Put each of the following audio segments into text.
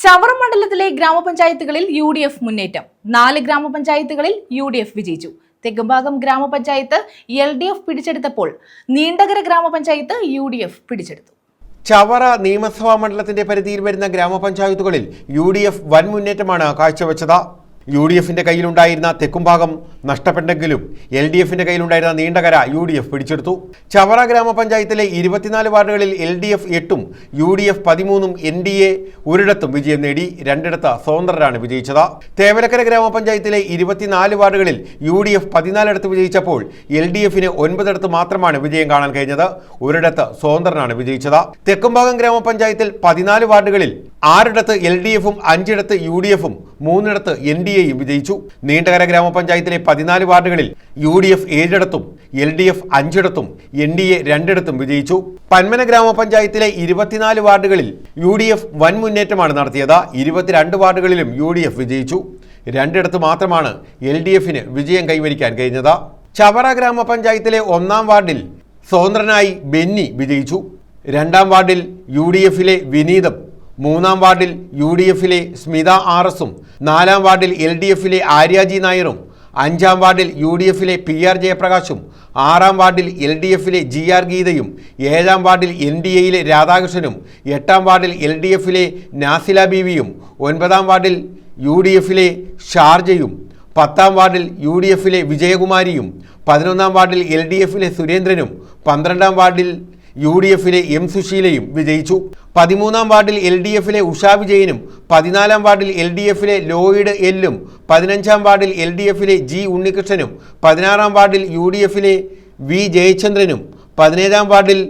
ചവറ മണ്ഡലത്തിലെ ഗ്രാമപഞ്ചായത്തുകളിൽ UDF മുന്നേറ്റം. 4 ഗ്രാമപഞ്ചായത്തുകളിൽ UDF വിജയിച്ചു. തെക്കുംഭാഗം ഗ്രാമപഞ്ചായത്ത് LDF പിടിച്ചെടുത്തപ്പോൾ നീണ്ടകര ഗ്രാമപഞ്ചായത്ത് UDF പിടിച്ചെടുത്തു. ചവറ നിയമസഭാ മണ്ഡലത്തിന്റെ പരിധിയിൽ വരുന്ന ഗ്രാമപഞ്ചായത്തുകളിൽ UDF വൻ മുന്നേറ്റമാണ് കാഴ്ചവെച്ചത്. UDFിന്റെ കയ്യിലുണ്ടായിരുന്ന തെക്കുംഭാഗം നഷ്ടപ്പെട്ടെങ്കിലും LDFിന്റെ കയ്യിലുണ്ടായിരുന്ന നീണ്ടകര UDF പിടിച്ചെടുത്തു. ചവറ ഗ്രാമപഞ്ചായത്തിലെ 24 വാർഡുകളിൽ LDF 8ഉം UDF 13ഉം NDA ഒരിടത്തും വിജയം നേടി. 2 ഇടത്ത് സ്വതന്ത്രരാണ് വിജയിച്ചത്. തേവലക്കര ഗ്രാമപഞ്ചായത്തിലെ 24 വാർഡുകളിൽ UDF 14 ഇടത്ത് വിജയിച്ചപ്പോൾ LDFിന് 9 ഇടത്ത് മാത്രമാണ് വിജയം കാണാൻ കഴിഞ്ഞത്. ഒരിടത്ത് സ്വതന്ത്രനാണ് വിജയിച്ചത്. തെക്കുംഭാഗം ഗ്രാമപഞ്ചായത്തിൽ 14 വാർഡുകളിൽ 6 ഇടത്ത് LDFും 5 ഇടത്ത് UDFും 3 ഇടത്ത് NDAയും വിജയിച്ചു. നീണ്ടകര ഗ്രാമപഞ്ചായത്തിലെ 14 വാർഡുകളിൽ UDF 7 ഇടത്തും LDF 5 ഇടത്തും NDA 2 ഇടത്തും വിജയിച്ചു. പന്മന ഗ്രാമപഞ്ചായത്തിലെ 24 വാർഡുകളിൽ UDF വൻ മുന്നേറ്റമാണ് നടത്തിയത്. 22 വാർഡുകളിലും UDF വിജയിച്ചു. 2 ഇടത്ത് മാത്രമാണ് LDFിന് വിജയം കൈവരിക്കാൻ കഴിഞ്ഞത്. ചവറ ഗ്രാമപഞ്ചായത്തിലെ 1-ാം വാർഡിൽ സ്വതന്ത്രനായി ബെന്നി വിജയിച്ചു. 2-ാം വാർഡിൽ UDFിലെ വിനീതും 3-ാം വാർഡിൽ UDFിലെ സ്മിത RSഉം 4-ാം വാർഡിൽ LDFിലെ ആര്യാജി നായരും 5-ാം വാർഡിൽ UDFിലെ PR ജയപ്രകാശും 6-ാം വാർഡിൽ LDFിലെ GR ഗീതയും 7-ാം വാർഡിൽ NDAയിലെ രാധാകൃഷ്ണനും 8-ാം വാർഡിൽ LDFിലെ നാസില ബീവിയും 9-ാം വാർഡിൽ UDFിലെ ഷാർജയും 10-ാം വാർഡിൽ UDFിലെ വിജയകുമാരിയും 11-ാം വാർഡിൽ LDFിലെ സുരേന്ദ്രനും 12-ാം വാർഡിൽ UDFിലെ M സുശീലയും വിജയിച്ചു. 13-ാം വാർഡിൽ LDFിലെ ഉഷാ വിജയനും 14-ാം വാർഡിൽ LDFിലെ ലോയിഡ് എല്ലും 15-ാം വാർഡിൽ LDFിലെ G ഉണ്ണികൃഷ്ണനും 16-ാം വാർഡിൽ UDFിലെ V ജയചന്ദ്രനും 17-ാം വാർഡിൽ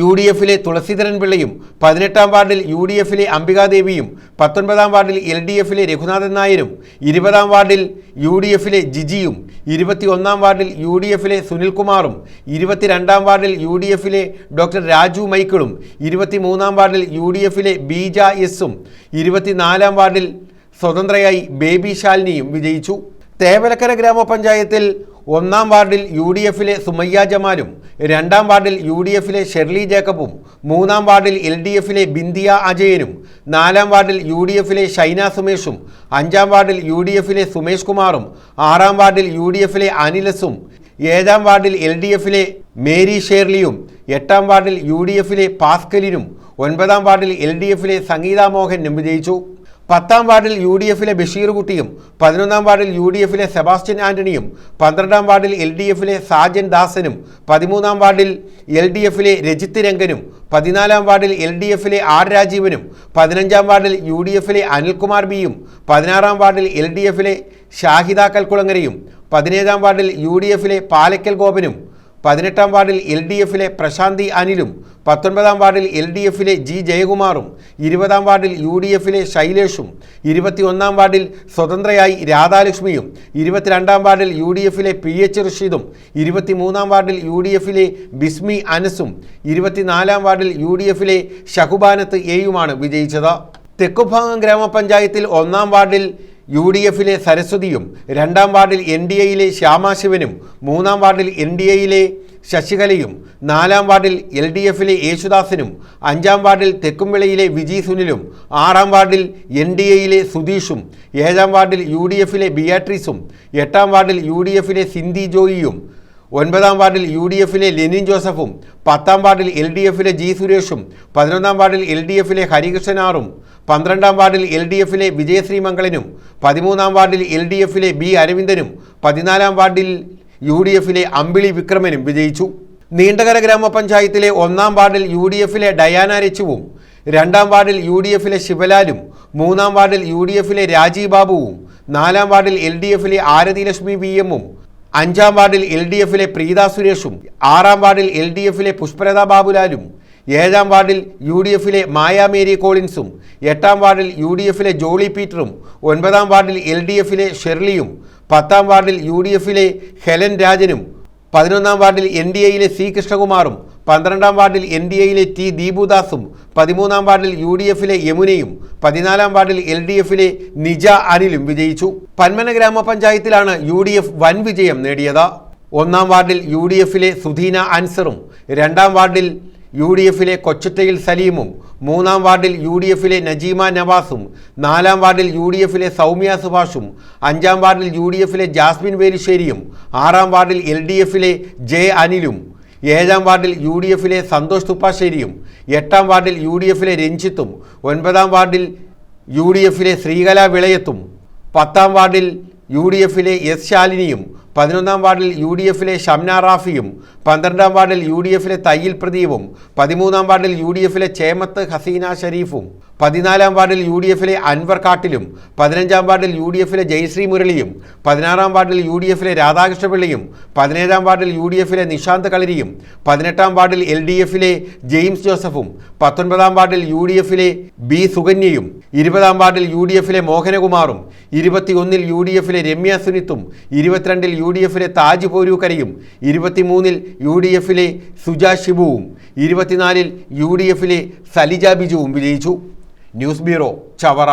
UDFിലെ തുളസീധരൻ പിള്ളയും 18-ാം വാർഡിൽ UDFിലെ അംബികാദേവിയും 19-ാം വാർഡിൽ LDFിലെ രഘുനാഥൻ നായരും 20-ാം വാർഡിൽ UDFിലെ ജിജിയും 21-ാം വാർഡിൽ UDFിലെ സുനിൽകുമാറും 22-ാം വാർഡിൽ UDFിലെ ഡോക്ടർ രാജു മൈക്കിളും 23-ാം വാർഡിൽ UDFിലെ ബീജ എസും 24-ാം വാർഡിൽ സ്വതന്ത്രയായി ബേബി ശാലിനിയും വിജയിച്ചു. തേവലക്കര ഗ്രാമപഞ്ചായത്തിൽ 1-ാം വാർഡിൽ UDFിലെ സുമയ്യ ജമാലും 2-ാം വാർഡിൽ UDFിലെ ഷെർലി ജേക്കബും 3-ാം വാർഡിൽ LDFിലെ ബിന്ദിയ അജയനും 4-ാം വാർഡിൽ UDFിലെ ഷൈന സുമേഷും 5-ാം വാർഡിൽ UDFിലെ സുമേഷ് കുമാറും 6-ാം വാർഡിൽ UDFിലെ അനിലസും 7-ാം വാർഡിൽ LDFിലെ മേരി ഷേർലിയും 8-ാം വാർഡിൽ UDFിലെ പാസ്കലിനും 9-ാം വാർഡിൽ LDFിലെ സംഗീത മോഹനും വിജയിച്ചു. 10-ാം വാർഡിൽ UDFിലെ ബഷീർ കുട്ടിയും 11-ാം വാർഡിൽ UDFിലെ സെബാസ്റ്റ്യൻ ആന്റണിയും 12-ാം വാർഡിൽ LDFിലെ സാജൻ ദാസനും 13-ാം വാർഡിൽ LDFിലെ രജിത്ത് രംഗനും 14-ാം വാർഡിൽ LDFിലെ R രാജീവനും 15-ാം വാർഡിൽ UDFിലെ അനിൽകുമാർ ബിയും 16-ാം വാർഡിൽ LDFിലെ ഷാഹിദ കൽക്കുളങ്ങരയും 17-ാം വാർഡിൽ UDFിലെ പാലക്കൽ ഗോപനും 18-ാം വാർഡിൽ LDFിലെ പ്രശാന്തി അനിലും 19-ാം വാർഡിൽ LDFിലെ G ജയകുമാറും 20-ാം വാർഡിൽ UDFിലെ ശൈലേഷും 21-ാം വാർഡിൽ സ്വതന്ത്രയായി രാധാലക്ഷ്മിയും 22-ാം വാർഡിൽ UDFിലെ PH റഷീദും 23-ാം വാർഡിൽ UDFിലെ ബിസ്മി അനസും 24-ാം വാർഡിൽ UDFിലെ ഷഹുബാനത്ത് എയുമാണ് വിജയിച്ചത്. തെക്കുംഭാഗം ഗ്രാമപഞ്ചായത്തിൽ 1-ാം വാർഡിൽ UDFിലെ സരസ്വതിയും 2-ാം വാർഡിൽ NDAയിലെ ശ്യാമാശിവനും 3-ാം വാർഡിൽ NDAയിലെ ശശികലയും 4-ാം വാർഡിൽ LDFിലെ യേശുദാസനും 5-ാം വാർഡിൽ തെക്കുംവിളയിലെ വിജി സുനിലും 6-ാം വാർഡിൽ NDAയിലെ സുധീഷും 7-ാം വാർഡിൽ UDFിലെ ബിയാട്രീസും 8-ാം വാർഡിൽ UDFിലെ സിന്ധി ജോയിയും 9-ാം വാർഡിൽ UDFിലെ ലെനിൻ ജോസഫും 10-ാം വാർഡിൽ LDFിലെ G സുരേഷും 11-ാം വാർഡിൽ LDFിലെ ഹരികൃഷ്ണൻ ആറും 12-ാം വാർഡിൽ LDFിലെ വിജയശ്രീ മംഗളനും 13-ാം വാർഡിൽ LDFിലെ B അരവിന്ദനും 14-ാം വാർഡിൽ UDFിലെ അമ്പിളി വിക്രമനും വിജയിച്ചു. നീണ്ടകര ഗ്രാമപഞ്ചായത്തിലെ 1-ാം വാർഡിൽ UDFിലെ ഡയാന രച്ചുവും 2-ാം വാർഡിൽ UDFിലെ ശിവലാലും 3-ാം വാർഡിൽ UDFിലെ രാജീവ് ബാബുവും 4-ാം വാർഡിൽ LDFിലെ ആരതി ലക്ഷ്മി VM-ഉം 5-ാം വാർഡിൽ LDFിലെ പ്രീത സുരേഷും 6-ാം വാർഡിൽ LDFിലെ പുഷ്പലത ബാബുലാലും 7-ാം വാർഡിൽ UDFിലെ മായ മേരി കോളിൻസും 8-ാം വാർഡിൽ UDFിലെ ജോളി പീറ്ററും 9-ാം വാർഡിൽ LDFിലെ ഷെർലിയും 10-ാം വാർഡിൽ UDFിലെ ഹെലൻ രാജനും 11-ാം വാർഡിൽ NDAയിലെ C കൃഷ്ണകുമാറും 12-ാം വാർഡിൽ NDAയിലെ T ദീപുദാസും 13-ാം വാർഡിൽ UDFിലെ യമുനയും 14-ാം വാർഡിൽ LDFിലെ നിജ അനിലും വിജയിച്ചു. പന്മന ഗ്രാമപഞ്ചായത്തിലാണ് UDF വൻ വിജയം നേടിയത്. 1-ാം വാർഡിൽ UDFിലെ സുധീന അൻസറും 2-ാം വാർഡിൽ UDFിലെ കൊച്ചുറ്റയിൽ സലീമും മൂന്നാം വാർഡിൽ UDFിലെ നജീമ നവാസും 4ാം വാർഡിൽ UDFിലെ സൗമ്യ സുഭാഷും 5ാം വാർഡിൽ UDFിലെ ജാസ്മിൻ വേലിശ്ശേരിയും 6ാം വാർഡിൽ LDFിലെ ജെ അനിലും 7ാം വാർഡിൽ UDFിലെ സന്തോഷ് തുപ്പാശ്ശേരിയും 8ാം വാർഡിൽ UDFിലെ രഞ്ജിത്തും 9ാം വാർഡിൽ UDFിലെ ശ്രീകല വിളയത്തും 10ാം വാർഡിൽ UDFിലെ എസ് ശാലിനിയും 11ാം വാർഡിൽ UDFിലെ ഷംന റാഫിയും 12ാം വാർഡിൽ UDFിലെ തയ്യിൽ പ്രദീപും 13ാം വാർഡിൽ UDFിലെ ചേമത്ത് ഹസീന ഷരീഫും 14ാം വാർഡിൽ UDFിലെ അൻവർ കാട്ടിലും 15ാം വാർഡിൽ UDFിലെ ജയശ്രീ മുരളിയും 16ാം വാർഡിൽ UDFിലെ രാധാകൃഷ്ണപിള്ളിയും 17ാം വാർഡിൽ UDFിലെ നിശാന്ത് കളരിയും 18ാം വാർഡിൽ LDFിലെ ജെയിംസ് ജോസഫും 19ാം വാർഡിൽ UDFിലെ ബി സുകന്യയും 20ാം വാർഡിൽ UDFിലെ മോഹനകുമാറും 21ൽ UDFിലെ രമ്യ സുനിത്തും 22ൽ UDFിലെ താജ് പോരൂക്കരയും 23ൽ UDFിലെ സുജ ഷിബുവും 24ൽ UDFിലെ സലിജ ബിജുവും വിജയിച്ചു. News bureau Chavara.